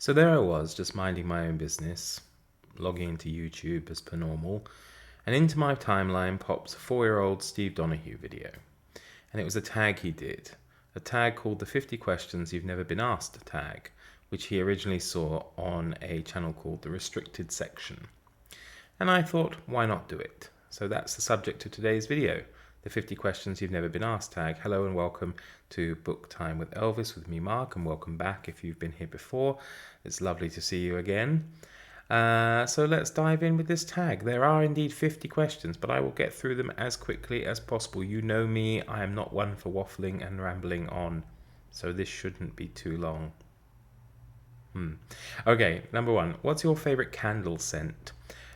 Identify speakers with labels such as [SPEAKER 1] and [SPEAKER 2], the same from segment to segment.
[SPEAKER 1] So there I was, just minding my own business, logging into YouTube as per normal, and into my timeline pops a 4-year-old Steve Donahue video. And it was a tag he did, a tag called the 50 Questions You've Never Been Asked tag, which he originally saw on a channel called The Restricted Section. And I thought, why not do it? So that's the subject of today's video, the 50 Questions You've Never Been Asked tag. Hello and welcome to Book Time with Elvis with me, Mark, and welcome back if you've been here before. It's lovely to see you again. So let's dive in with this tag. There are indeed 50 questions, but I will get through them as quickly as possible. You know me, I am not one for waffling and rambling on, so this shouldn't be too long. Okay, number one, what's your favourite candle scent?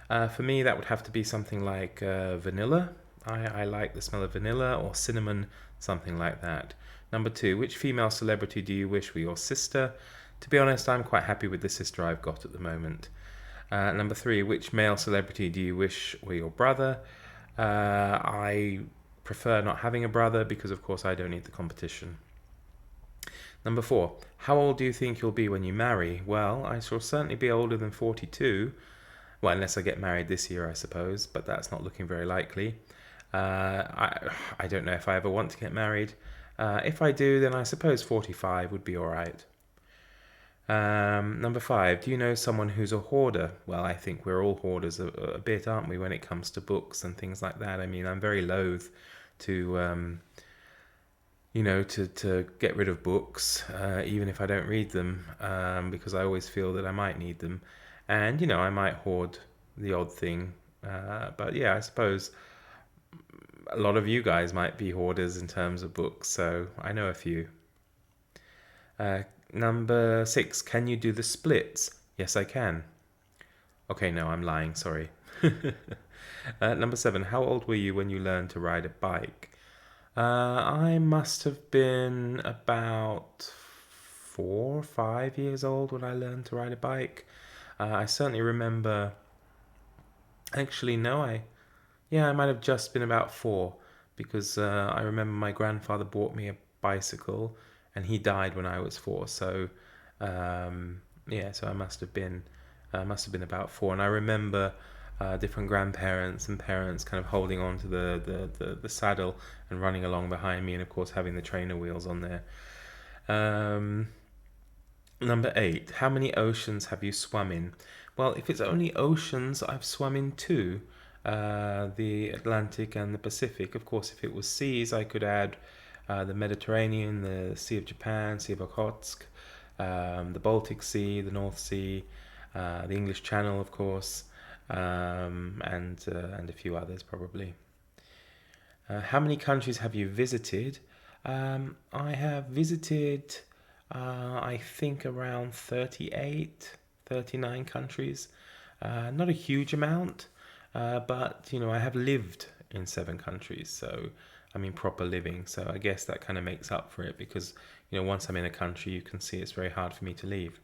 [SPEAKER 1] For me, that would have to be something like vanilla. I like the smell of vanilla, or cinnamon, something like that. Number two, which female celebrity do you wish were your sister? To be honest, I'm quite happy with the sister I've got at the moment. Number three, which male celebrity do you wish were your brother? I prefer not having a brother because, of course, I don't need the competition. Number four, how old do you think you'll be when you marry? Well, I shall certainly be older than 42. Well, unless I get married this year, I suppose, but that's not looking very likely. I don't know if I ever want to get married. If I do, then I suppose 45 would be all right. Number five, do you know someone who's a hoarder? Well, I think we're all hoarders a bit, aren't we, when it comes to books and things like that. I mean, I'm very loath to, to get rid of books, even if I don't read them, because I always feel that I might need them. And, I might hoard the odd thing. But yeah, I suppose a lot of you guys might be hoarders in terms of books, so I know a few. Number six, can you do the splits? Yes, I can. Okay, no, I'm lying, sorry. Number seven, how old were you when you learned to ride a bike? I must have been about 4 or 5 years old when I learned to ride a bike. I certainly remember. Actually, no, I might have just been about 4 because I remember my grandfather bought me a bicycle and he died when I was 4. So, so I must have been about 4. And I remember different grandparents and parents kind of holding on to the saddle and running along behind me, and of course having the trainer wheels on there. Number 8, how many oceans have you swum in? Well, if it's only oceans, I've swum in 2, the Atlantic and the Pacific. Of course, if it was seas, I could add the Mediterranean, the Sea of Japan, Sea of Okhotsk, the Baltic Sea, the North Sea, the English Channel, of course, and a few others probably. How many countries have you visited? I have visited, I think, around 38, 39 countries. Not a huge amount, but, I have lived in 7 countries, so I mean proper living. So I guess that kind of makes up for it because, once I'm in a country, you can see it's very hard for me to leave.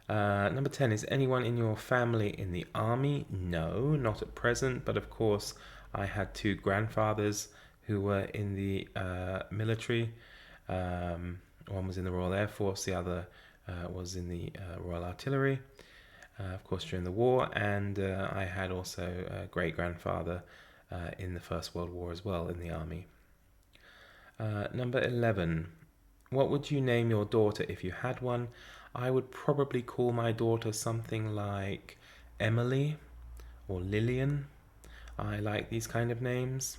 [SPEAKER 1] Number 10, is anyone in your family in the army? No, not at present, but of course I had 2 grandfathers who were in the military. One was in the Royal Air Force, the other was in the Royal Artillery, of course during the war, and I had also a great-grandfather in the First World War as well in the army. Number 11, what would you name your daughter if you had one? I would probably call my daughter something like Emily or Lillian. I like these kind of names.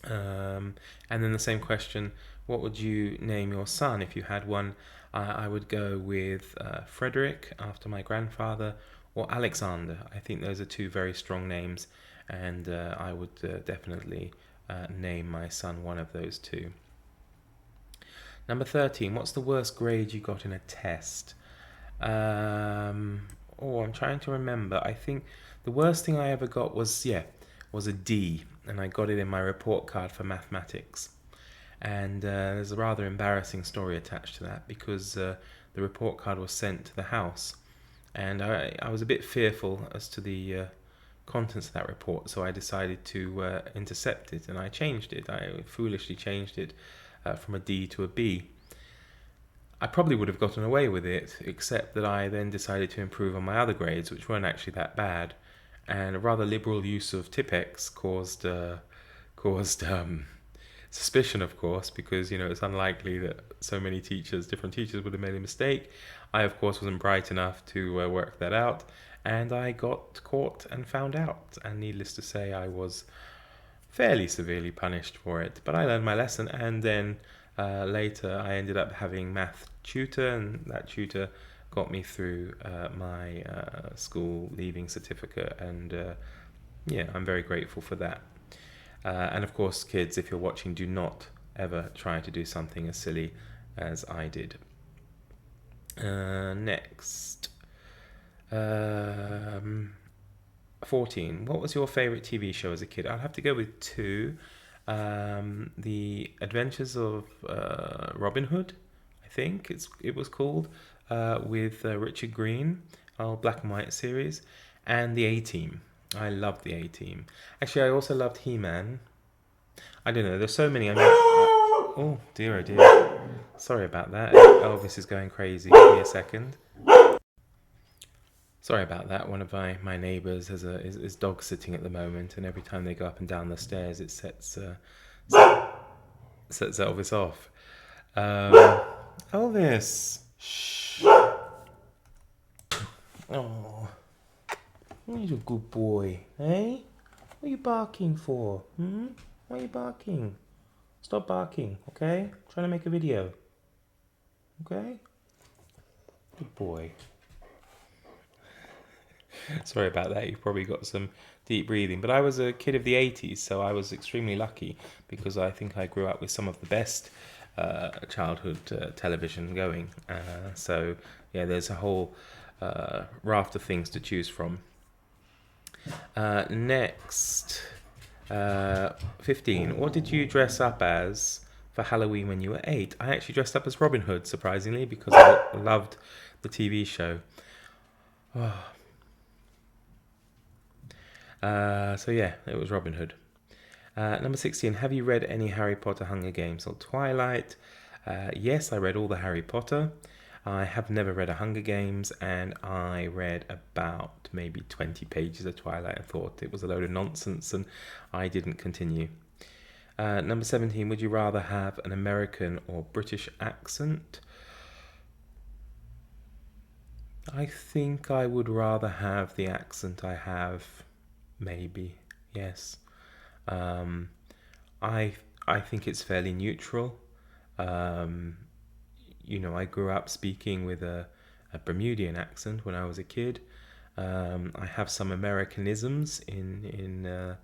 [SPEAKER 1] And then the same question, what would you name your son if you had one? I would go with Frederick after my grandfather, or Alexander. I think those are 2 very strong names, and I would definitely name my son one of those 2. Number 13, what's the worst grade you got in a test? I'm trying to remember. I think the worst thing I ever got was a D, and I got it in my report card for mathematics. And there's a rather embarrassing story attached to that because the report card was sent to the house, and I was a bit fearful as to the contents of that report, so I decided to intercept it, and I changed it. I foolishly changed it from a D to a B. I probably would have gotten away with it, except that I then decided to improve on my other grades, which weren't actually that bad, and a rather liberal use of Tipex caused suspicion, of course, because it's unlikely that so many different teachers, would have made a mistake. I, of course, wasn't bright enough to work that out, and I got caught and found out. And needless to say, I was fairly severely punished for it. But I learned my lesson, and then later I ended up having math tutor, and that tutor got me through my school leaving certificate, and yeah, I'm very grateful for that. And of course, kids, if you're watching, do not ever try to do something as silly as I did. Next. 14. What was your favourite TV show as a kid? I'll have to go with two. The Adventures of Robin Hood, I think it was called, with Richard Green, our black and white series, and the A-Team. I loved the A-Team. Actually, I also loved He-Man. I don't know, there's so many. Oh, dear, oh dear. Sorry about that. Elvis is going crazy. Give me a second. Sorry about that. One of my neighbours has his dog sitting at the moment, and every time they go up and down the stairs, it sets Elvis off. Elvis, shh. Oh, he's a good boy, eh? What are you barking for? Why are you barking? Stop barking, okay? I'm trying to make a video. Okay? Good boy. Sorry about that. You've probably got some deep breathing. But I was a kid of the 80s, so I was extremely lucky because I think I grew up with some of the best childhood television going. So, yeah, there's a whole raft of things to choose from. Next, 15. What did you dress up as for Halloween when you were 8? I actually dressed up as Robin Hood, surprisingly, because I loved the TV show. Oh. So yeah, it was Robin Hood. Number 16. Have you read any Harry Potter, Hunger Games, or Twilight? Yes, I read all the Harry Potter. I have never read a Hunger Games, and I read about maybe 20 pages of Twilight and thought it was a load of nonsense, and I didn't continue. Number 17. Would you rather have an American or British accent? I think I would rather have the accent I have. Maybe, yes. I think it's fairly neutral. I grew up speaking with a Bermudian accent when I was a kid. I have some Americanisms in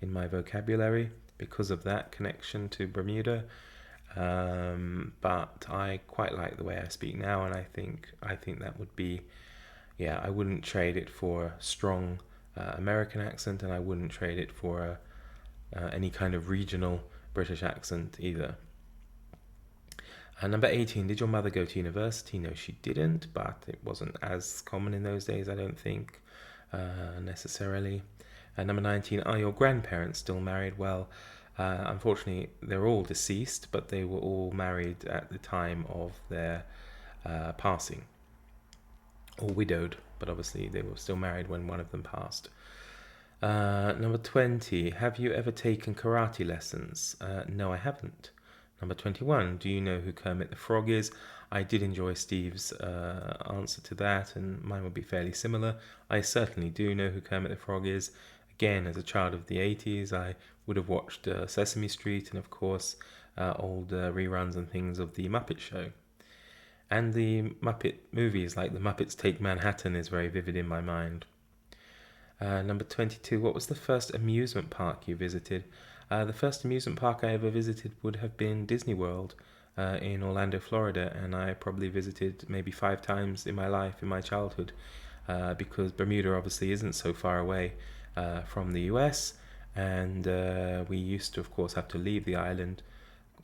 [SPEAKER 1] my vocabulary because of that connection to Bermuda. But I quite like the way I speak now, and I think that would be, yeah, I wouldn't trade it for a strong American accent, and I wouldn't trade it for any kind of regional British accent either. Number 18, did your mother go to university? No, she didn't, but it wasn't as common in those days, I don't think, necessarily. Number 19, are your grandparents still married? Well, unfortunately, they're all deceased, but they were all married at the time of their passing, or widowed, but obviously they were still married when one of them passed. Number 20, have you ever taken karate lessons? No, I haven't. Number 21, do you know who Kermit the Frog is? I did enjoy Steve's answer to that, and mine would be fairly similar. I certainly do know who Kermit the Frog is. Again, as a child of the 80s, I would have watched Sesame Street and, of course, old reruns and things of The Muppet Show. And the Muppet movies, like The Muppets Take Manhattan, is very vivid in my mind. Number 22, what was the first amusement park you visited? The first amusement park I ever visited would have been Disney World in Orlando, Florida, and I probably visited maybe 5 times in my life, in my childhood, because Bermuda obviously isn't so far away from the US, and we used to, of course, have to leave the island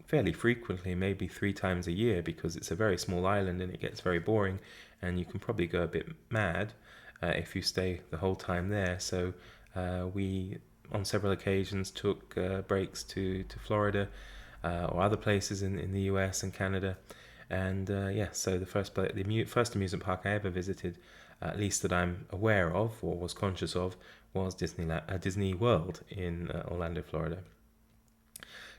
[SPEAKER 1] fairly frequently, maybe 3 times a year, because it's a very small island and it gets very boring, and you can probably go a bit mad if you stay the whole time there. So we, on several occasions, took breaks to Florida or other places in the US and Canada, And yeah, so first amusement park I ever visited, at least that I'm aware of or was conscious of, was Disney World in Orlando, Florida.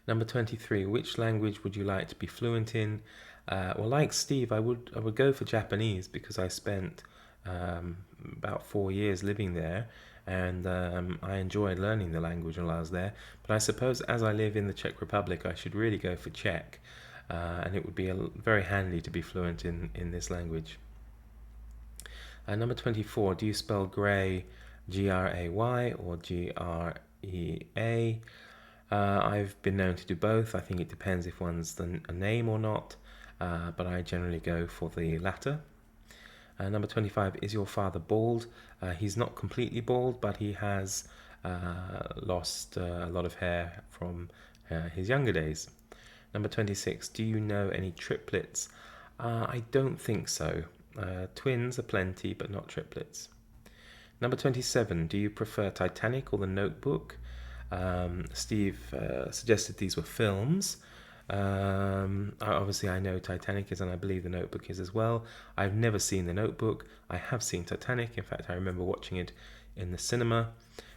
[SPEAKER 1] Number 23, which language would you like to be fluent in? Well, like Steve, I would go for Japanese because I spent about 4 years living there, and I enjoyed learning the language while I was there. But I suppose as I live in the Czech Republic, I should really go for Czech, and it would be very handy to be fluent in this language. Number 24, do you spell grey Gray or Grea? I've been known to do both. I think it depends if one's a name or not, but I generally go for the latter. Number 25, is your father bald? He's not completely bald, but he has lost a lot of hair from his younger days. Number 26, do you know any triplets? I don't think so. Twins are plenty, but not triplets. Number 27, do you prefer Titanic or The Notebook? Steve suggested these were films. Obviously, I know Titanic is, and I believe The Notebook is as well. I've never seen The Notebook. I have seen Titanic. In fact, I remember watching it in the cinema.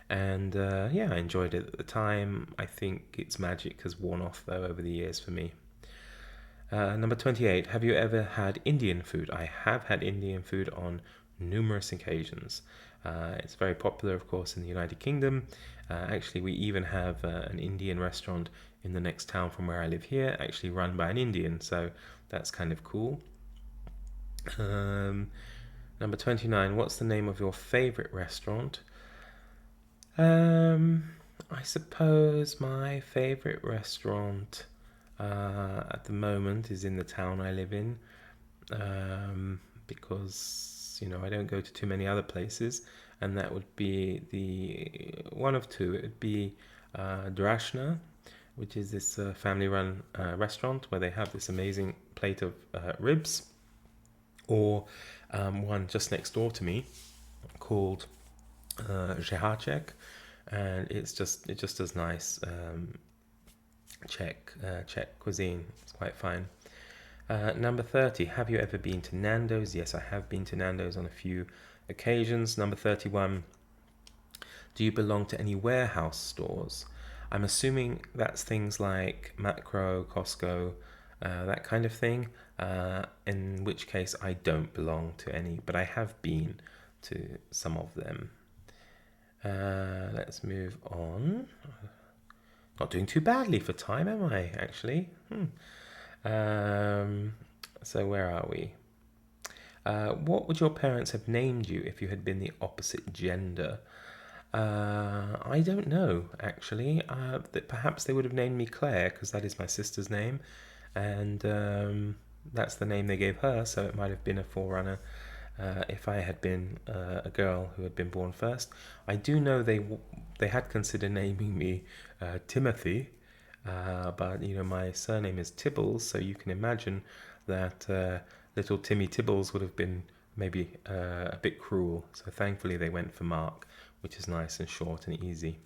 [SPEAKER 1] And yeah, I enjoyed it at the time. I think its magic has worn off, though, over the years for me. Number 28, have you ever had Indian food? I have had Indian food on numerous occasions. It's very popular, of course, in the United Kingdom. Actually, we even have an Indian restaurant in the next town from where I live here, actually run by an Indian, so that's kind of cool. Number 29, what's the name of your favorite restaurant? I suppose my favorite restaurant at the moment is in the town I live in, because I don't go to too many other places, and that would be the one of two. It would be Drashna, which is this family-run restaurant where they have this amazing plate of ribs, or one just next door to me called Zehacek, and it just does nice Czech cuisine. It's quite fine. Number 30, have you ever been to Nando's? Yes, I have been to Nando's on a few occasions. Number 31, do you belong to any warehouse stores? I'm assuming that's things like Macro, Costco, that kind of thing, in which case I don't belong to any, but I have been to some of them. Let's move on. Not doing too badly for time, am I, actually? So where are we? What would your parents have named you if you had been the opposite gender? I don't know, actually. That perhaps they would have named me Claire, because that is my sister's name, and that's the name they gave her, so it might have been a forerunner if I had been a girl who had been born first. I do know they had considered naming me Timothy, but my surname is Tibbles, so you can imagine that little Timmy Tibbles would have been maybe a bit cruel. So thankfully they went for Mark, which is nice and short and easy.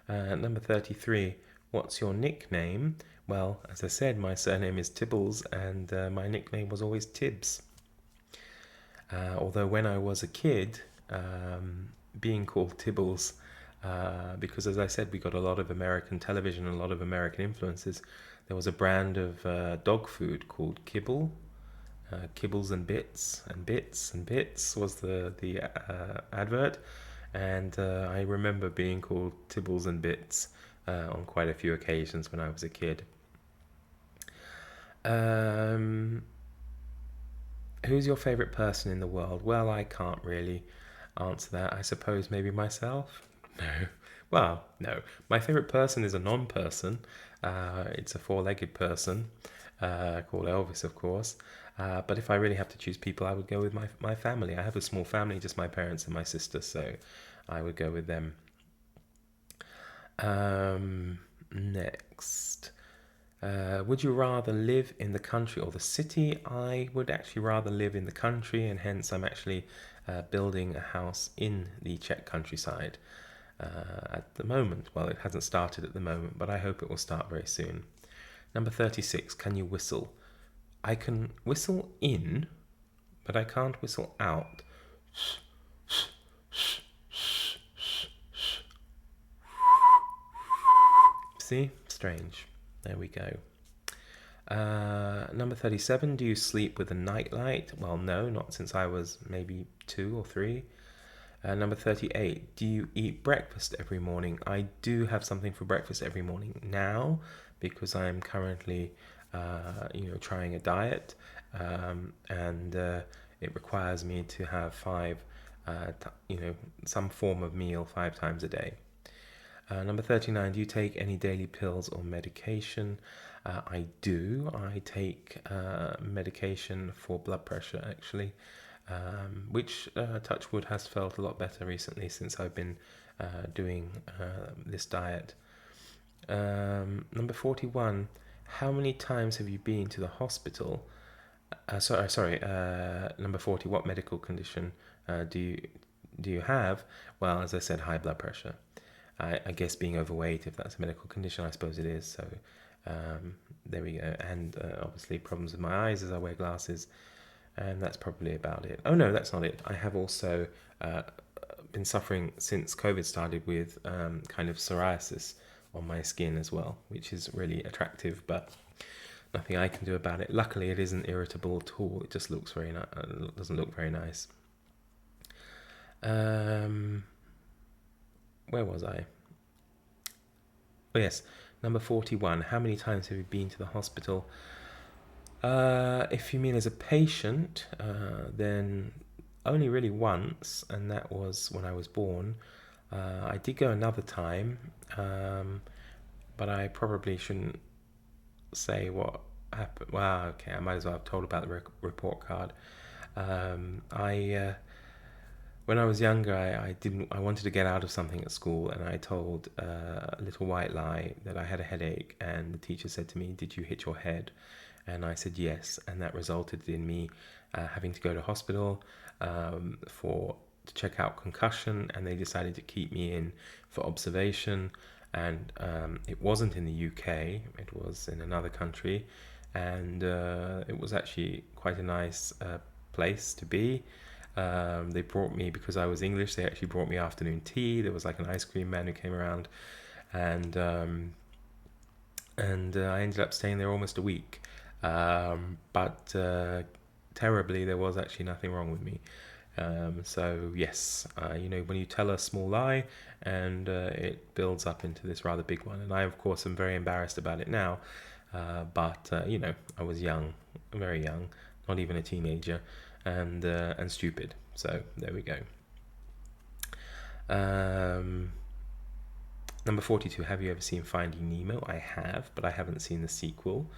[SPEAKER 1] Number 33, what's your nickname? Well, as I said, my surname is Tibbles, and my nickname was always Tibbs. Although when I was a kid, being called Tibbles, because as I said, we got a lot of American television and a lot of American influences. There was a brand of dog food called Kibble, Kibbles and Bits, and Bits and Bits was the advert, and I remember being called Tibbles and Bits on quite a few occasions when I was a kid. Who's your favourite person in the world? Well, I can't really answer that. I suppose maybe myself? No. Well, no. My favourite person is a non-person. It's a four-legged person called Elvis, of course. But if I really have to choose people, I would go with my family. I have a small family, just my parents and my sister, so I would go with them. Next. Would you rather live in the country or the city? I would actually rather live in the country, and hence I'm actually building a house in the Czech countryside at the moment. Well, it hasn't started at the moment, but I hope it will start very soon. Number 36, can you whistle? I can whistle in, but I can't whistle out. See? Strange. There we go. Number 37, do you sleep with a nightlight? Well, no, not since I was maybe 2 or 3. Number 38, do you eat breakfast every morning? I do have something for breakfast every morning now because I'm currently, trying a diet, and it requires me to have some form of meal 5 times a day. Number 39, do you take any daily pills or medication? I do. I take medication for blood pressure, actually, which, touch wood, has felt a lot better recently since I've been doing this diet. Number 41, how many times have you been to the hospital? Sorry. Number 40, what medical condition do you have? Well, as I said, high blood pressure. I guess being overweight, if that's a medical condition, I suppose it is. So there we go. And obviously problems with my eyes as I wear glasses. And that's probably about it. Oh, no, that's not it. I have also been suffering since COVID started with kind of psoriasis on my skin as well, which is really attractive, but nothing I can do about it. Luckily, it isn't irritable at all. It just looks doesn't look very nice. Where was I? Oh, yes. Number 41. How many times have you been to the hospital? If you mean as a patient, then only really once, and that was when I was born. I did go another time, but I probably shouldn't say what happened. Well, okay, I might as well have told about the report card. When I was younger, I wanted to get out of something at school, and I told a little white lie that I had a headache, and the teacher said to me, "Did you hit your head?" And I said yes, and that resulted in me having to go to hospital to check out concussion, and they decided to keep me in for observation. And it wasn't in the UK, it was in another country, and it was actually quite a nice place to be. They brought me, because I was English, they actually brought me afternoon tea. There was like an ice cream man who came around, and I ended up staying there almost a week. But terribly, there was actually nothing wrong with me. So yes, when you tell a small lie, and it builds up into this rather big one, and I of course am very embarrassed about it now, but I was young, very young, not even a teenager, and stupid. So there we go. Number 42, have you ever seen Finding Nemo? I have, but I haven't seen the sequel.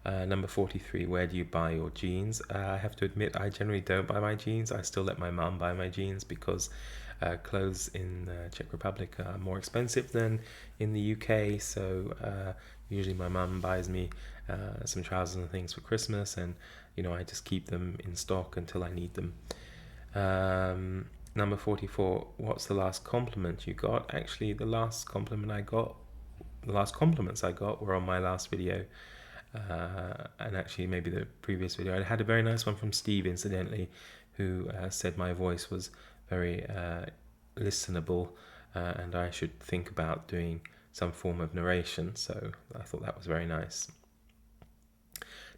[SPEAKER 1] Number 43, where do you buy your jeans? I have to admit, I generally don't buy my jeans. I still let my mum buy my jeans because clothes in the Czech Republic are more expensive than in the UK. So usually my mum buys me some trousers and things for Christmas, and I just keep them in stock until I need them. Number 44, what's the last compliment you got? Actually, the last compliments I got were on my last video. And actually maybe the previous video. I had a very nice one from Steve, incidentally, who said my voice was very listenable, and I should think about doing some form of narration, so I thought that was very nice.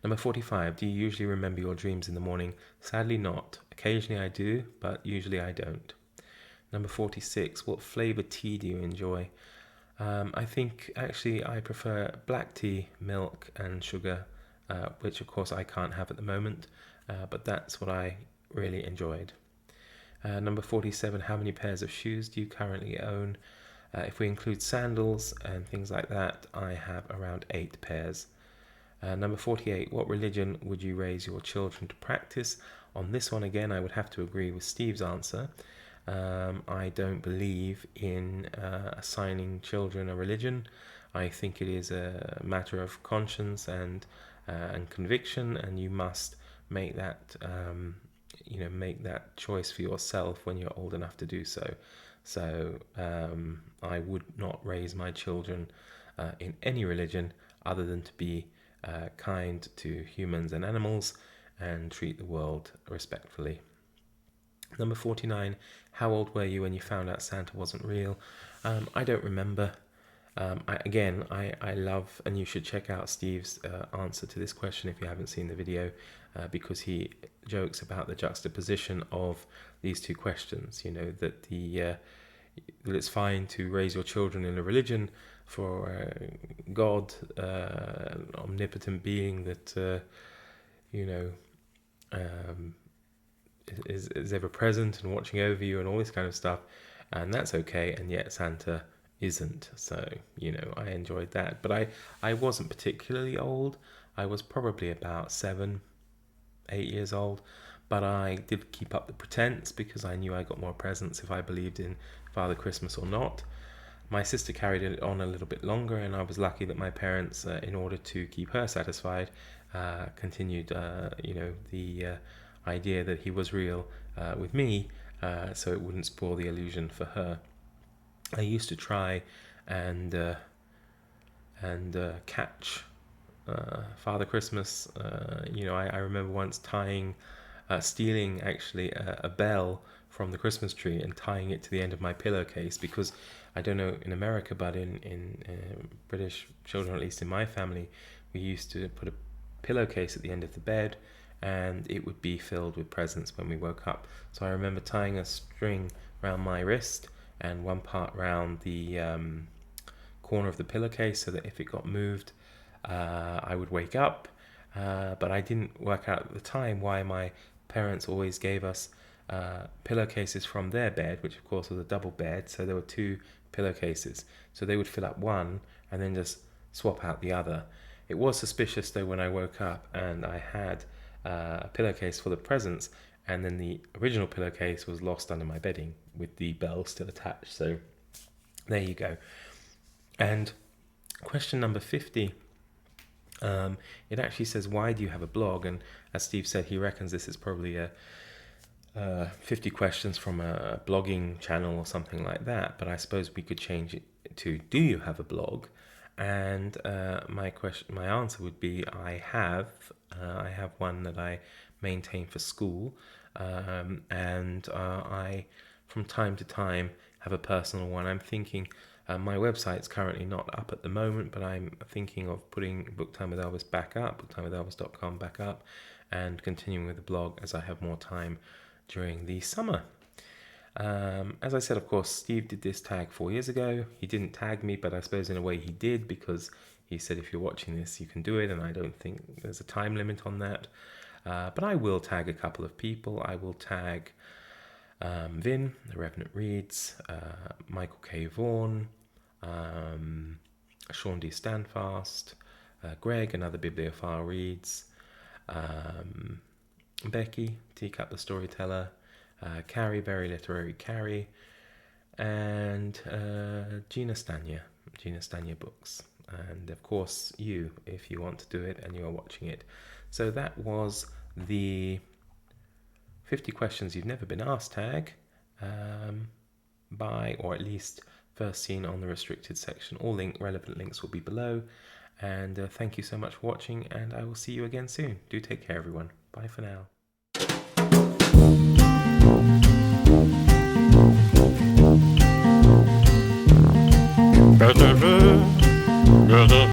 [SPEAKER 1] Number 45, do you usually remember your dreams in the morning? Sadly not. Occasionally I do, but usually I don't. Number 46, what flavour tea do you enjoy? I think actually I prefer black tea, milk and sugar, which of course I can't have at the moment, but that's what I really enjoyed. Number 47, how many pairs of shoes do you currently own? If we include sandals and things like that, I have around 8 pairs. Number 48, what religion would you raise your children to practice? On this one again, I would have to agree with Steve's answer. I don't believe in assigning children a religion. I think it is a matter of conscience and conviction, and you must make that choice for yourself when you're old enough to do so. So I would not raise my children in any religion other than to be kind to humans and animals, and treat the world respectfully. Number 49, how old were you when you found out Santa wasn't real? I don't remember. I love, and you should check out Steve's answer to this question if you haven't seen the video, because he jokes about the juxtaposition of these two questions. You know, that that it's fine to raise your children in a religion for God, omnipotent being that is ever present and watching over you and all this kind of stuff, and that's okay, and yet Santa isn't. So I enjoyed that, but I wasn't particularly old. I was probably about 7-8 years old, but I did keep up the pretense because I knew I got more presents if I believed in Father Christmas or not. My sister carried it on a little bit longer, and I was lucky that my parents, in order to keep her satisfied, continued the idea that he was real with me, so it wouldn't spoil the illusion for her. I used to try and catch Father Christmas. I remember once stealing actually a bell from the Christmas tree and tying it to the end of my pillowcase, because I don't know in America, but in British children, at least in my family, we used to put a pillowcase at the end of the bed, and it would be filled with presents when we woke up. So I remember tying a string around my wrist and one part round the corner of the pillowcase, so that if it got moved, I would wake up. But I didn't work out at the time why my parents always gave us pillowcases from their bed, which of course was a double bed, so there were 2 pillowcases. So they would fill up one and then just swap out the other. It was suspicious though when I woke up and I had a pillowcase full of presents, and then the original pillowcase was lost under my bedding with the bell still attached. So there you go. And question number 50, it actually says, why do you have a blog? And as Steve said, he reckons this is probably a 50 questions from a blogging channel or something like that, but I suppose we could change it to, do you have a blog? And my answer would be, I have one that I maintain for school, and I from time to time have a personal one. I'm thinking, my website's currently not up at the moment, but I'm thinking of putting Book Time with Elvis back up, booktimewithelvis.com back up, and continuing with the blog as I have more time during the summer. As I said, of course, Steve did this tag 4 years ago. He didn't tag me, but I suppose in a way he did, because he said if you're watching this, you can do it, and I don't think there's a time limit on that. But I will tag a couple of people. I will tag Vin, The Revenant Reads, Michael K. Vaughan, Sean D. Standfast, Greg, Another Bibliophile Reads, Becky, Teacup the Storyteller, Carrie, Very Literary Carrie, and Gina Stanya Books. And of course you, if you want to do it and you are watching it. So that was the 50 questions you've never been asked tag, by, or at least first seen on the restricted section. All relevant links will be below. And thank you so much for watching, and I will see you again soon. Do take care, everyone. Bye for now.